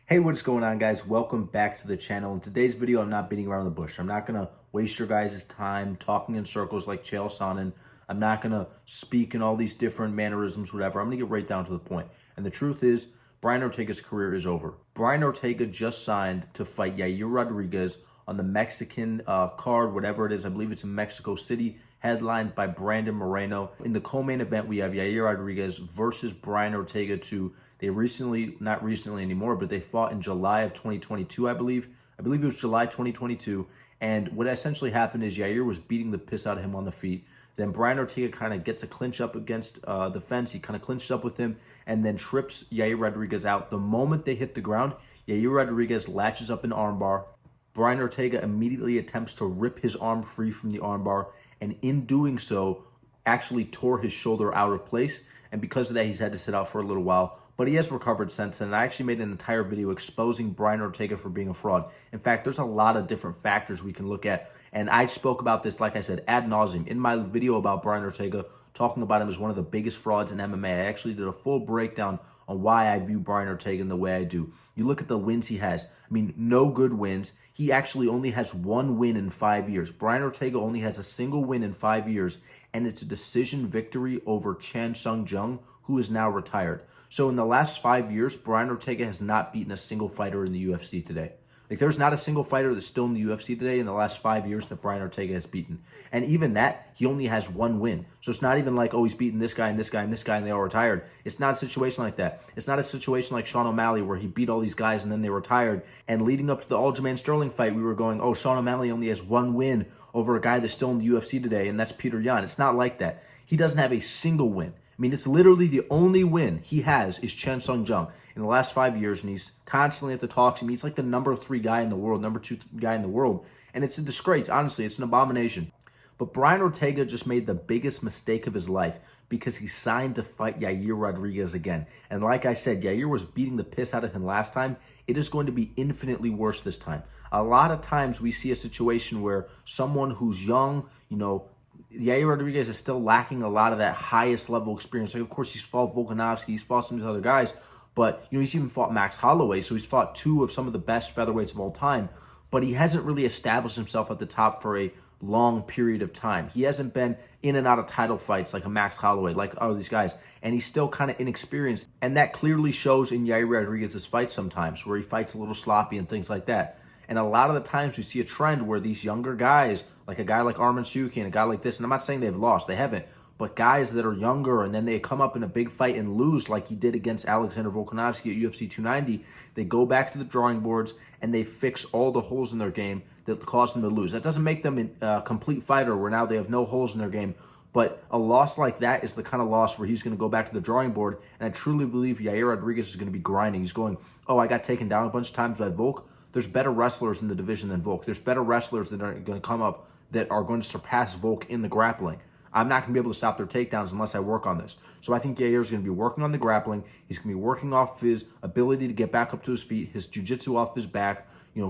Hey, what's going on, guys? Welcome back to the channel. In today's video, I'm not beating around the bush. I'm not going to waste your guys' time talking in circles like Chael Sonnen. I'm not going to speak in all these different mannerisms, whatever. I'm going to get right down to the point. And the truth is, Brian Ortega's career is over. Brian Ortega just signed to fight Yair Rodriguez on the Mexican card, whatever it is. I believe it's in Mexico City, headlined by Brandon Moreno. In the co-main event, we have Yair Rodriguez versus Brian Ortega. Not recently anymore, but they fought in July of 2022, I believe. I believe it was July 2022. And what essentially happened is Yair was beating the piss out of him on the feet. Then Brian Ortega kind of gets a clinch up against the fence. He kind of clinched up with him and then trips Yair Rodriguez out. The moment they hit the ground, Yair Rodriguez latches up an armbar. Brian Ortega immediately attempts to rip his arm free from the armbar, and in doing so, actually tore his shoulder out of place. And because of that, he's had to sit out for a little while. But he has recovered since, and I actually made an entire video exposing Brian Ortega for being a fraud. In fact, there's a lot of different factors we can look at, and I spoke about this, like I said, ad nauseum in my video about Brian Ortega, talking about him as one of the biggest frauds in MMA. I actually did a full breakdown on why I view Brian Ortega in the way I do. You look at the wins he has. I mean, no good wins. He actually only has one win in 5 years. Brian Ortega only has a single win in 5 years, and it's a decision victory over Chan Sung Jung, who is now retired. So in the last 5 years, Brian Ortega has not beaten a single fighter in the UFC today. Like, there's not a single fighter that's still in the UFC today in the last 5 years that Brian Ortega has beaten. And even that, he only has one win. So it's not even like, oh, he's beaten this guy and this guy and this guy and they all retired. It's not a situation like that. It's not a situation like Sean O'Malley where he beat all these guys and then they retired. And leading up to the Aljamain Sterling fight, we were going, oh, Sean O'Malley only has one win over a guy that's still in the UFC today, and that's Peter Yan. It's not like that. He doesn't have a single win. I mean, it's literally the only win he has is Chan Sung Jung in the last 5 years, and he's constantly at the talks. I mean, he's like the number 3 guy in the world, number 2 guy in the world, and it's a disgrace. Honestly, it's an abomination. But Brian Ortega just made the biggest mistake of his life because he signed to fight Yair Rodriguez again. And like I said, Yair was beating the piss out of him last time. It is going to be infinitely worse this time. A lot of times we see a situation where someone who's young, Yair Rodriguez is still lacking a lot of that highest level experience. Like, of course, he's fought Volkanovski, he's fought some of these other guys, but he's even fought Max Holloway, so he's fought 2 of some of the best featherweights of all time. But he hasn't really established himself at the top for a long period of time. He hasn't been in and out of title fights like a Max Holloway, like all these guys, and he's still kind of inexperienced. And that clearly shows in Yair Rodriguez's fights sometimes, where he fights a little sloppy and things like that. And a lot of the times we see a trend where these younger guys, like a guy like Arman Suki and a guy like this, and I'm not saying they've lost, they haven't, but guys that are younger and then they come up in a big fight and lose like he did against Alexander Volkanovski at UFC 290, they go back to the drawing boards and they fix all the holes in their game that caused them to lose. That doesn't make them a complete fighter where now they have no holes in their game, but a loss like that is the kind of loss where he's going to go back to the drawing board, and I truly believe Yair Rodriguez is going to be grinding. He's going, oh, I got taken down a bunch of times by Volk. There's better wrestlers in the division than Volk. There's better wrestlers that are going to come up that are going to surpass Volk in the grappling. I'm not going to be able to stop their takedowns unless I work on this. So I think Yair is going to be working on the grappling. He's going to be working off his ability to get back up to his feet, his jiu-jitsu off his back,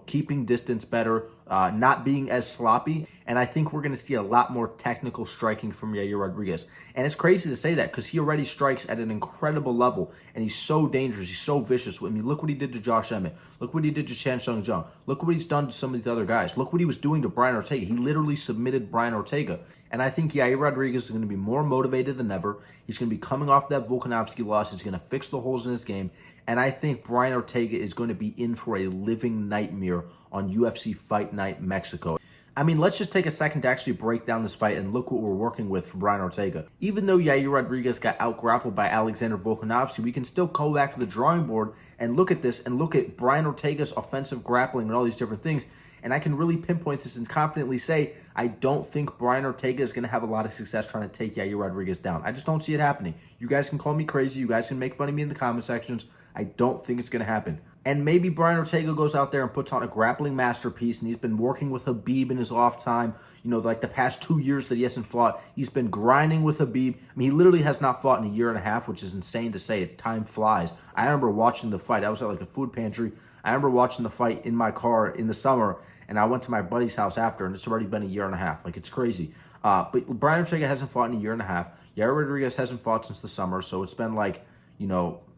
keeping distance better, not being as sloppy. And I think we're going to see a lot more technical striking from Yair Rodriguez. And it's crazy to say that because he already strikes at an incredible level, and he's so dangerous. He's so vicious. I mean, look what he did to Josh Emmett. Look what he did to Chan Sung Jung. Look what he's done to some of these other guys. Look what he was doing to Brian Ortega. He literally submitted Brian Ortega. And I think Yair Rodriguez is going to be more motivated than ever. He's going to be coming off that Volkanovski loss. He's going to fix the holes in his game. And I think Brian Ortega is going to be in for a living nightmare on UFC Fight Night Mexico. I mean, let's just take a second to actually break down this fight and look what we're working with for Brian Ortega. Even though Yair Rodriguez got out-grappled by Alexander Volkanovski, we can still go back to the drawing board and look at this and look at Brian Ortega's offensive grappling and all these different things. And I can really pinpoint this and confidently say, I don't think Brian Ortega is going to have a lot of success trying to take Yair Rodriguez down. I just don't see it happening. You guys can call me crazy. You guys can make fun of me in the comment sections. I don't think it's going to happen. And maybe Brian Ortega goes out there and puts on a grappling masterpiece, and he's been working with Khabib in his off time. Like the past 2 years that he hasn't fought, he's been grinding with Khabib. I mean, he literally has not fought in a year and a half, which is insane to say. Time flies. I remember watching the fight. I was at like a food pantry. I remember watching the fight in my car in the summer, and I went to my buddy's house after, and it's already been a year and a half. Like, it's crazy. But Brian Ortega hasn't fought in a year and a half. Yair Rodriguez hasn't fought since the summer, so it's been like,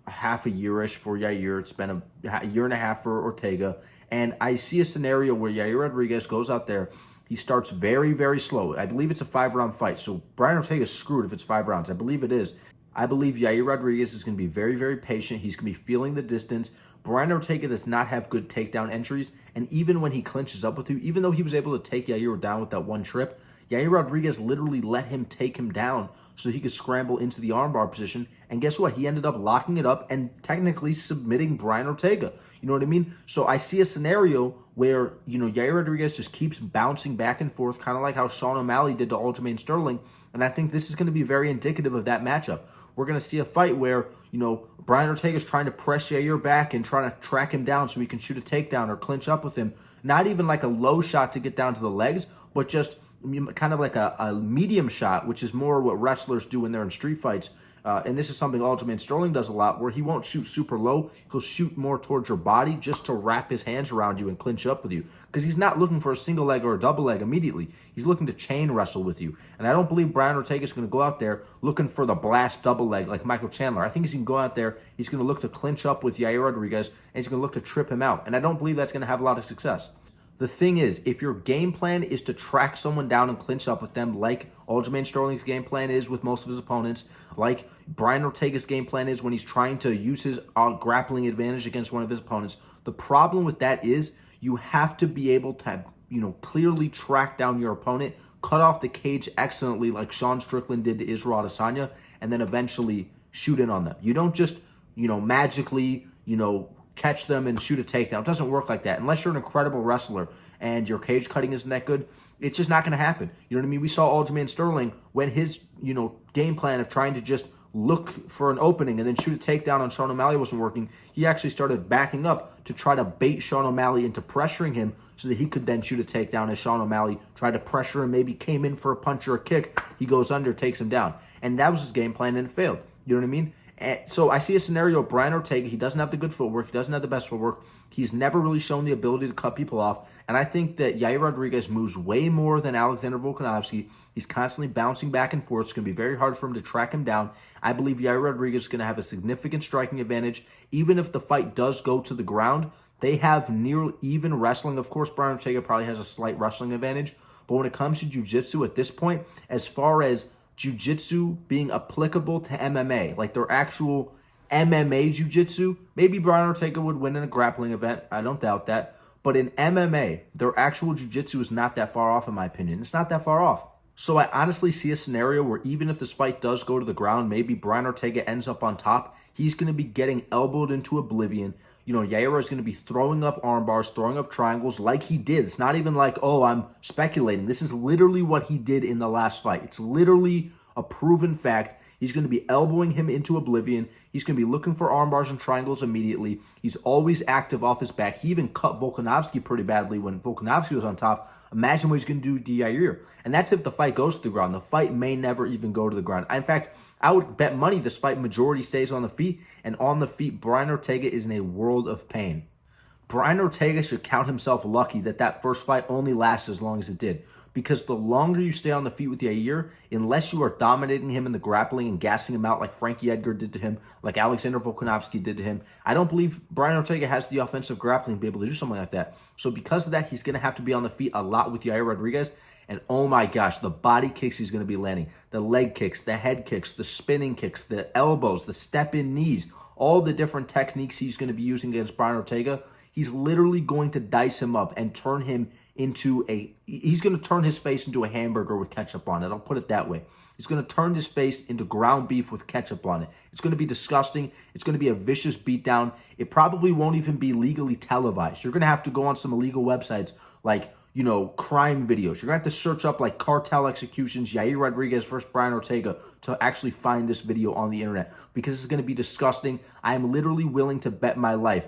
half a year-ish for Yair. It's been a year and a half for Ortega. And I see a scenario where Yair Rodriguez goes out there. He starts very, very slow. I believe it's a 5-round fight. So Brian Ortega is screwed if it's 5 rounds. I believe it is. I believe Yair Rodriguez is going to be very, very patient. He's going to be feeling the distance. Brian Ortega does not have good takedown entries. And even when he clinches up with you, even though he was able to take Yair down with that one trip, Yair Rodriguez literally let him take him down so he could scramble into the armbar position. And guess what? He ended up locking it up and technically submitting Brian Ortega. You know what I mean? So I see a scenario where, Yair Rodriguez just keeps bouncing back and forth, kind of like how Sean O'Malley did to Aljamain Sterling. And I think this is going to be very indicative of that matchup. We're going to see a fight where, Brian Ortega is trying to press Yair back and trying to track him down so he can shoot a takedown or clinch up with him. Not even like a low shot to get down to the legs, but just kind of like a medium shot, which is more what wrestlers do when they're in street fights. And this is something Aljamain Sterling does a lot, where he won't shoot super low. He'll shoot more towards your body just to wrap his hands around you and clinch up with you. Because he's not looking for a single leg or a double leg immediately. He's looking to chain wrestle with you. And I don't believe Brian Ortega is going to go out there looking for the blast double leg like Michael Chandler. I think he's going to go out there, he's going to look to clinch up with Yair Rodriguez, and he's going to look to trip him out. And I don't believe that's going to have a lot of success. The thing is, if your game plan is to track someone down and clinch up with them, like Aljamain Sterling's game plan is with most of his opponents, like Brian Ortega's game plan is when he's trying to use his grappling advantage against one of his opponents, the problem with that is you have to be able to, clearly track down your opponent, cut off the cage excellently like Sean Strickland did to Israel Adesanya, and then eventually shoot in on them. You don't just, magically, catch them and shoot a takedown. It doesn't work like that. Unless you're an incredible wrestler and your cage cutting isn't that good, it's just not going to happen. You know what I mean? We saw Aljamain Sterling when his, game plan of trying to just look for an opening and then shoot a takedown on Sean O'Malley wasn't working. He actually started backing up to try to bait Sean O'Malley into pressuring him so that he could then shoot a takedown as Sean O'Malley tried to pressure him, maybe came in for a punch or a kick. He goes under, takes him down. And that was his game plan and it failed. You know what I mean? So I see a scenario of Brian Ortega. He doesn't have the good footwork. He doesn't have the best footwork. He's never really shown the ability to cut people off. And I think that Yair Rodriguez moves way more than Alexander Volkanovski. He's constantly bouncing back and forth. It's going to be very hard for him to track him down. I believe Yair Rodriguez is going to have a significant striking advantage. Even if the fight does go to the ground, they have near even wrestling. Of course, Brian Ortega probably has a slight wrestling advantage. But when it comes to jiu-jitsu at this point, as far as jiu-jitsu being applicable to MMA, like their actual MMA jiu-jitsu, maybe Brian Ortega would win in a grappling event. I don't doubt that. But in MMA, their actual jiu-jitsu is not that far off, in my opinion. It's not that far off. So I honestly see a scenario where even if this fight does go to the ground, maybe Brian Ortega ends up on top. He's going to be getting elbowed into oblivion. Yair is going to be throwing up arm bars, throwing up triangles like he did. It's not even like, oh, I'm speculating. This is literally what he did in the last fight. It's literally a proven fact. He's going to be elbowing him into oblivion. He's going to be looking for arm bars and triangles immediately. He's always active off his back. He even cut Volkanovski pretty badly when Volkanovski was on top. Imagine what he's going to do to Yair. And that's if the fight goes to the ground. The fight may never even go to the ground. In fact, I would bet money this fight majority stays on the feet. And on the feet, Brian Ortega is in a world of pain. Brian Ortega should count himself lucky that that first fight only lasted as long as it did. Because the longer you stay on the feet with Yair, unless you are dominating him in the grappling and gassing him out like Frankie Edgar did to him, like Alexander Volkanovski did to him, I don't believe Brian Ortega has the offensive grappling to be able to do something like that. So because of that, he's going to have to be on the feet a lot with Yair Rodriguez. And oh my gosh, the body kicks he's going to be landing, the leg kicks, the head kicks, the spinning kicks, the elbows, the step-in knees, all the different techniques he's going to be using against Brian Ortega. He's literally going to dice him up and turn him into he's going to turn his face into a hamburger with ketchup on it. I'll put it that way. He's going to turn his face into ground beef with ketchup on it. It's going to be disgusting. It's going to be a vicious beatdown. It probably won't even be legally televised. You're going to have to go on some illegal websites like, crime videos. You're going to have to search up like cartel executions, Yair Rodriguez versus Brian Ortega to actually find this video on the internet because it's going to be disgusting. I am literally willing to bet my life.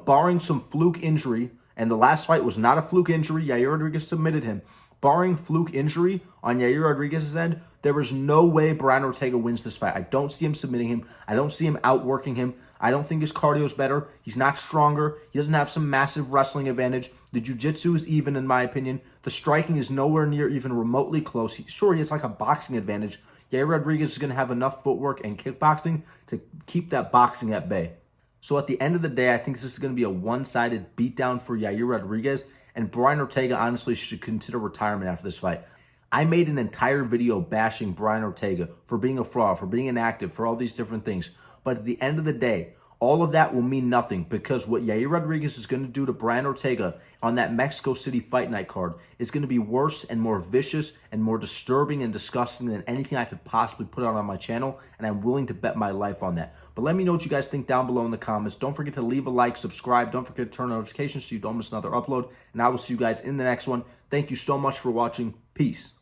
Barring some fluke injury, and the last fight was not a fluke injury, Yair Rodriguez submitted him. Barring fluke injury on Yair Rodriguez's end, there is no way Brian Ortega wins this fight. I don't see him submitting him. I don't see him outworking him. I don't think his cardio is better. He's not stronger. He doesn't have some massive wrestling advantage. The jiu-jitsu is even, in my opinion. The striking is nowhere near even remotely close. Sure, he has like a boxing advantage. Yair Rodriguez is going to have enough footwork and kickboxing to keep that boxing at bay. So at the end of the day, I think this is going to be a one-sided beatdown for Yair Rodriguez, and Brian Ortega honestly should consider retirement after this fight. I made an entire video bashing Brian Ortega for being a fraud, for being inactive, for all these different things. But at the end of the day, all of that will mean nothing, because what Yair Rodriguez is going to do to Brian Ortega on that Mexico City Fight Night card is going to be worse and more vicious and more disturbing and disgusting than anything I could possibly put out on my channel, and I'm willing to bet my life on that. But let me know what you guys think down below in the comments. Don't forget to leave a like, subscribe. Don't forget to turn on notifications so you don't miss another upload, and I will see you guys in the next one. Thank you so much for watching. Peace.